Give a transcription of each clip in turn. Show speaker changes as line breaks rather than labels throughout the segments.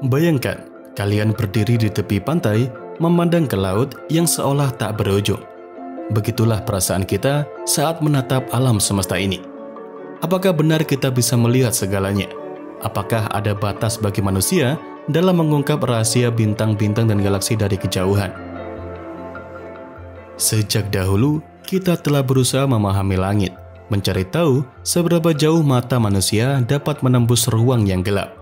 Bayangkan, kalian berdiri di tepi pantai, memandang ke laut yang seolah tak berujung. Begitulah perasaan kita saat menatap alam semesta ini. Apakah benar kita bisa melihat segalanya? Apakah ada batas bagi manusia dalam mengungkap rahasia bintang-bintang dan galaksi dari kejauhan? Sejak dahulu, kita telah berusaha memahami langit, mencari tahu seberapa jauh mata manusia dapat menembus ruang yang gelap.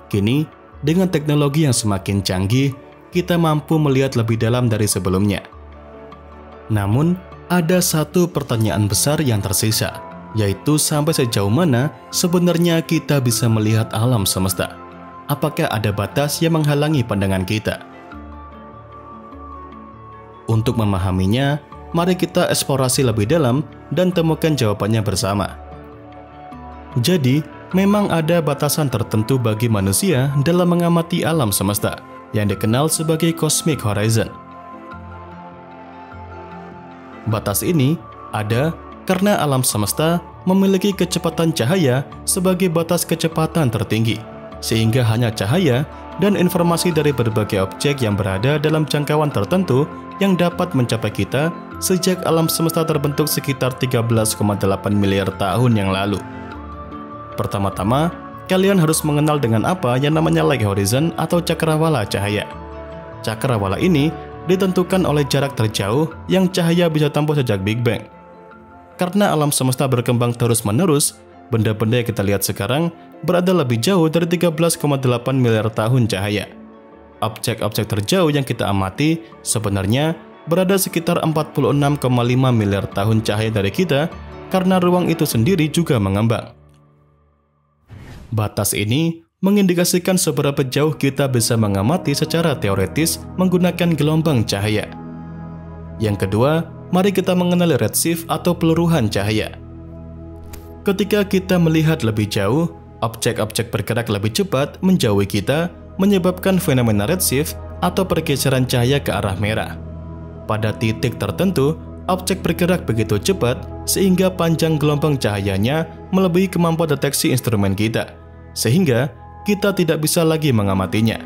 Kini, dengan teknologi yang semakin canggih, kita mampu melihat lebih dalam dari sebelumnya. Namun, ada satu pertanyaan besar yang tersisa, yaitu sampai sejauh mana sebenarnya kita bisa melihat alam semesta? Apakah ada batas yang menghalangi pandangan kita? Untuk memahaminya, mari kita eksplorasi lebih dalam dan temukan jawabannya bersama. Jadi, memang ada batasan tertentu bagi manusia dalam mengamati alam semesta, yang dikenal sebagai cosmic horizon. Batas ini ada karena alam semesta memiliki kecepatan cahaya sebagai batas kecepatan tertinggi, sehingga hanya cahaya dan informasi dari berbagai objek yang berada dalam jangkauan tertentu yang dapat mencapai kita sejak alam semesta terbentuk sekitar 13,8 miliar tahun yang lalu. Pertama-tama, kalian harus mengenal dengan apa yang namanya light horizon atau cakrawala cahaya. Cakrawala ini ditentukan oleh jarak terjauh yang cahaya bisa tempuh sejak Big Bang. Karena alam semesta berkembang terus-menerus, benda-benda yang kita lihat sekarang berada lebih jauh dari 13,8 miliar tahun cahaya. Objek-objek terjauh yang kita amati sebenarnya berada sekitar 46,5 miliar tahun cahaya dari kita, karena ruang itu sendiri juga mengembang. Batas ini mengindikasikan seberapa jauh kita bisa mengamati secara teoretis menggunakan gelombang cahaya. Yang kedua, mari kita mengenali redshift atau peluruhan cahaya. Ketika kita melihat lebih jauh, objek-objek bergerak lebih cepat menjauhi kita, menyebabkan fenomena redshift atau pergeseran cahaya ke arah merah. Pada titik tertentu, objek bergerak begitu cepat sehingga panjang gelombang cahayanya melebihi kemampuan deteksi instrumen kita, sehingga kita tidak bisa lagi mengamatinya.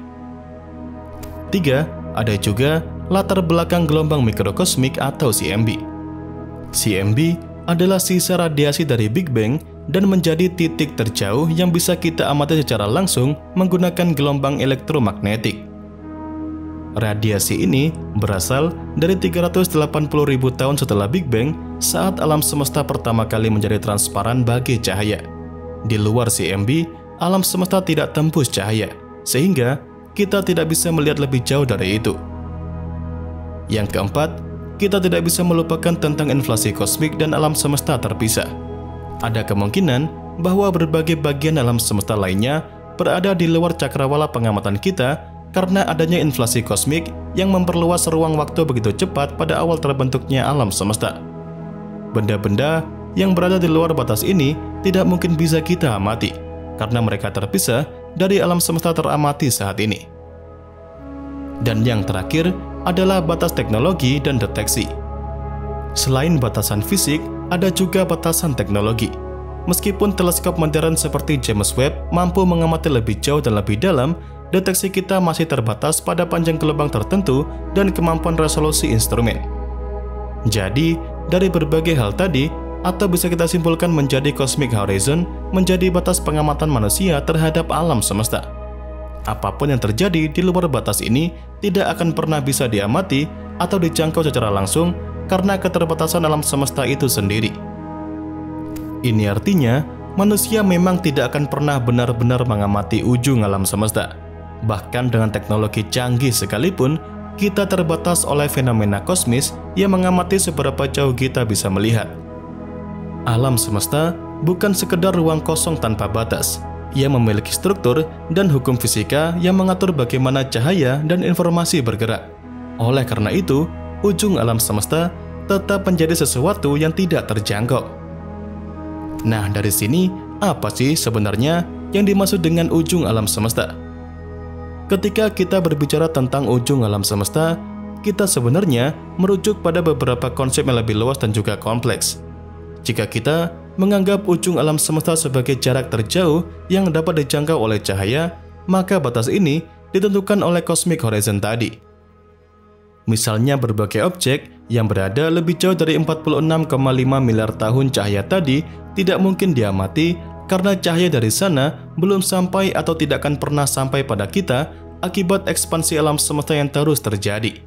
3. Ada juga latar belakang gelombang mikrokosmik atau CMB. CMB adalah sisa radiasi dari Big Bang dan menjadi titik terjauh yang bisa kita amati secara langsung menggunakan gelombang elektromagnetik. Radiasi ini berasal dari 380.000 tahun setelah Big Bang, saat alam semesta pertama kali menjadi transparan bagi cahaya. Di luar CMB, alam semesta tidak tembus cahaya, sehingga kita tidak bisa melihat lebih jauh dari itu. Yang keempat, kita tidak bisa melupakan tentang inflasi kosmik dan alam semesta terpisah. Ada kemungkinan bahwa berbagai bagian alam semesta lainnya berada di luar cakrawala pengamatan kita karena adanya inflasi kosmik yang memperluas ruang waktu begitu cepat pada awal terbentuknya alam semesta. Benda-benda yang berada di luar batas ini tidak mungkin bisa kita amati, karena mereka terpisah dari alam semesta teramati saat ini. Dan yang terakhir adalah batas teknologi dan deteksi. Selain batasan fisik, ada juga batasan teknologi. Meskipun teleskop modern seperti James Webb mampu mengamati lebih jauh dan lebih dalam, deteksi kita masih terbatas pada panjang gelombang tertentu dan kemampuan resolusi instrumen. Jadi, dari berbagai hal tadi, atau bisa kita simpulkan menjadi cosmic horizon menjadi batas pengamatan manusia terhadap alam semesta. Apapun yang terjadi di luar batas ini tidak akan pernah bisa diamati atau dijangkau secara langsung karena keterbatasan alam semesta itu sendiri. Ini artinya, manusia memang tidak akan pernah benar-benar mengamati ujung alam semesta. Bahkan dengan teknologi canggih sekalipun, kita terbatas oleh fenomena kosmis yang mengamati seberapa jauh kita bisa melihat. Alam semesta bukan sekedar ruang kosong tanpa batas. Ia memiliki struktur dan hukum fisika yang mengatur bagaimana cahaya dan informasi bergerak. Oleh karena itu, ujung alam semesta tetap menjadi sesuatu yang tidak terjangkau. Nah, dari sini, apa sih sebenarnya yang dimaksud dengan ujung alam semesta? Ketika kita berbicara tentang ujung alam semesta, kita sebenarnya merujuk pada beberapa konsep yang lebih luas dan juga kompleks. Jika kita menganggap ujung alam semesta sebagai jarak terjauh yang dapat dijangkau oleh cahaya, maka batas ini ditentukan oleh cosmic horizon tadi. Misalnya berbagai objek yang berada lebih jauh dari 46,5 miliar tahun cahaya tadi tidak mungkin diamati karena cahaya dari sana belum sampai atau tidak akan pernah sampai pada kita akibat ekspansi alam semesta yang terus terjadi.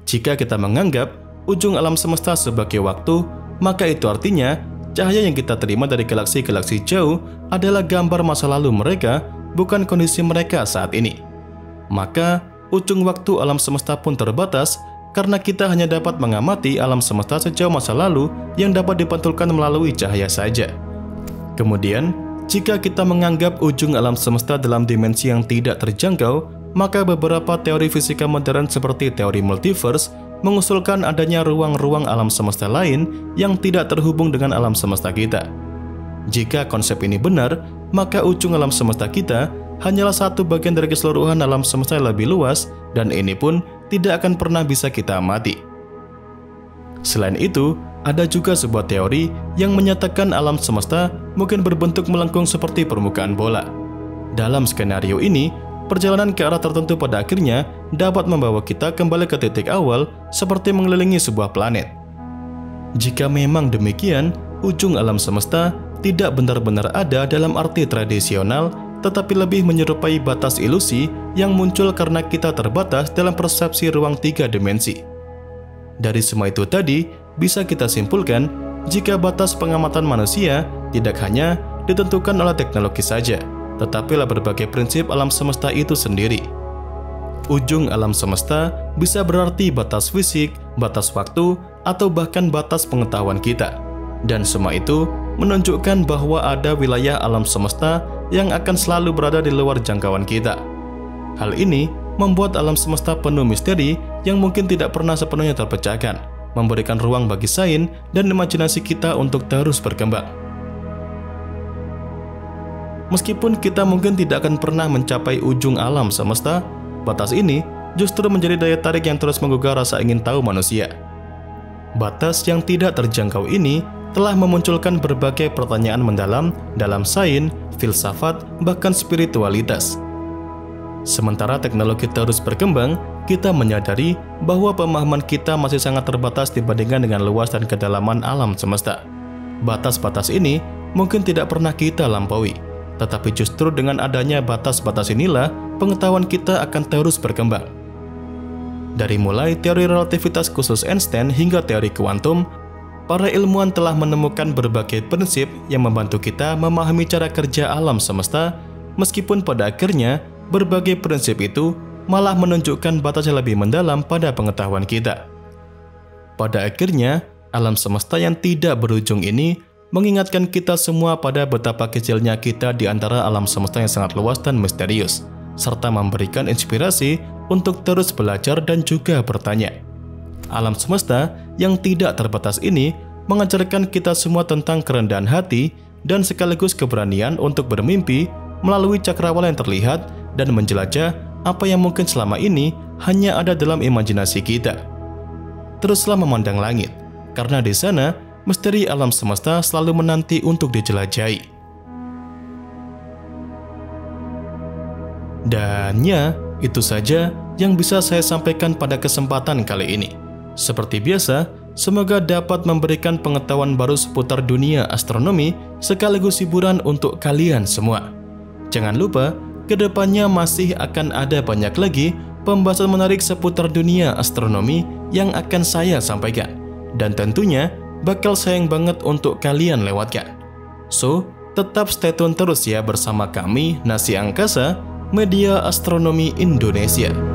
Jika kita menganggap ujung alam semesta sebagai waktu, maka itu artinya cahaya yang kita terima dari galaksi-galaksi jauh adalah gambar masa lalu mereka, bukan kondisi mereka saat ini. Maka, ujung waktu alam semesta pun terbatas karena kita hanya dapat mengamati alam semesta sejauh masa lalu yang dapat dipantulkan melalui cahaya saja. Kemudian, jika kita menganggap ujung alam semesta dalam dimensi yang tidak terjangkau, maka beberapa teori fisika modern seperti teori multiverse mengusulkan adanya ruang-ruang alam semesta lain yang tidak terhubung dengan alam semesta kita. Jika konsep ini benar, maka ujung alam semesta kita hanyalah satu bagian dari keseluruhan alam semesta yang lebih luas, dan ini pun tidak akan pernah bisa kita amati. Selain itu, ada juga sebuah teori yang menyatakan alam semesta mungkin berbentuk melengkung seperti permukaan bola. Dalam skenario ini, perjalanan ke arah tertentu pada akhirnya dapat membawa kita kembali ke titik awal seperti mengelilingi sebuah planet. Jika memang demikian, ujung alam semesta tidak benar-benar ada dalam arti tradisional, tetapi lebih menyerupai batas ilusi yang muncul karena kita terbatas dalam persepsi ruang 3 dimensi. Dari semua itu tadi, bisa kita simpulkan jika batas pengamatan manusia tidak hanya ditentukan oleh teknologi saja, tetapi berbagai prinsip alam semesta itu sendiri. Ujung alam semesta bisa berarti batas fisik, batas waktu, atau bahkan batas pengetahuan kita. Dan semua itu menunjukkan bahwa ada wilayah alam semesta yang akan selalu berada di luar jangkauan kita. Hal ini membuat alam semesta penuh misteri yang mungkin tidak pernah sepenuhnya terpecahkan, memberikan ruang bagi sains dan imajinasi kita untuk terus berkembang. Meskipun kita mungkin tidak akan pernah mencapai ujung alam semesta, batas ini justru menjadi daya tarik yang terus menggugah rasa ingin tahu manusia. Batas yang tidak terjangkau ini telah memunculkan berbagai pertanyaan mendalam dalam sains, filsafat, bahkan spiritualitas. Sementara teknologi terus berkembang, kita menyadari bahwa pemahaman kita masih sangat terbatas dibandingkan dengan luas dan kedalaman alam semesta. Batas-batas ini mungkin tidak pernah kita lampaui, tetapi justru dengan adanya batas-batas inilah pengetahuan kita akan terus berkembang. Dari mulai teori relativitas khusus Einstein hingga teori kuantum, para ilmuwan telah menemukan berbagai prinsip yang membantu kita memahami cara kerja alam semesta, meskipun pada akhirnya berbagai prinsip itu malah menunjukkan batas yang lebih mendalam pada pengetahuan kita. Pada akhirnya, alam semesta yang tidak berujung ini mengingatkan kita semua pada betapa kecilnya kita di antara alam semesta yang sangat luas dan misterius, serta memberikan inspirasi untuk terus belajar dan juga bertanya. Alam semesta yang tidak terbatas ini mengajarkan kita semua tentang kerendahan hati dan sekaligus keberanian untuk bermimpi melalui cakrawala yang terlihat dan menjelajah apa yang mungkin selama ini hanya ada dalam imajinasi kita. Teruslah memandang langit, karena di sana misteri alam semesta selalu menanti untuk dijelajahi. Dan ya, itu saja yang bisa saya sampaikan pada kesempatan kali ini. Seperti biasa, semoga dapat memberikan pengetahuan baru seputar dunia astronomi sekaligus hiburan untuk kalian semua. Jangan lupa, kedepannya masih akan ada banyak lagi pembahasan menarik seputar dunia astronomi yang akan saya sampaikan. Dan tentunya bakal sayang banget untuk kalian lewatkan. So, tetap stay tune terus ya bersama kami, Nasi Angkasa, Media Astronomi Indonesia.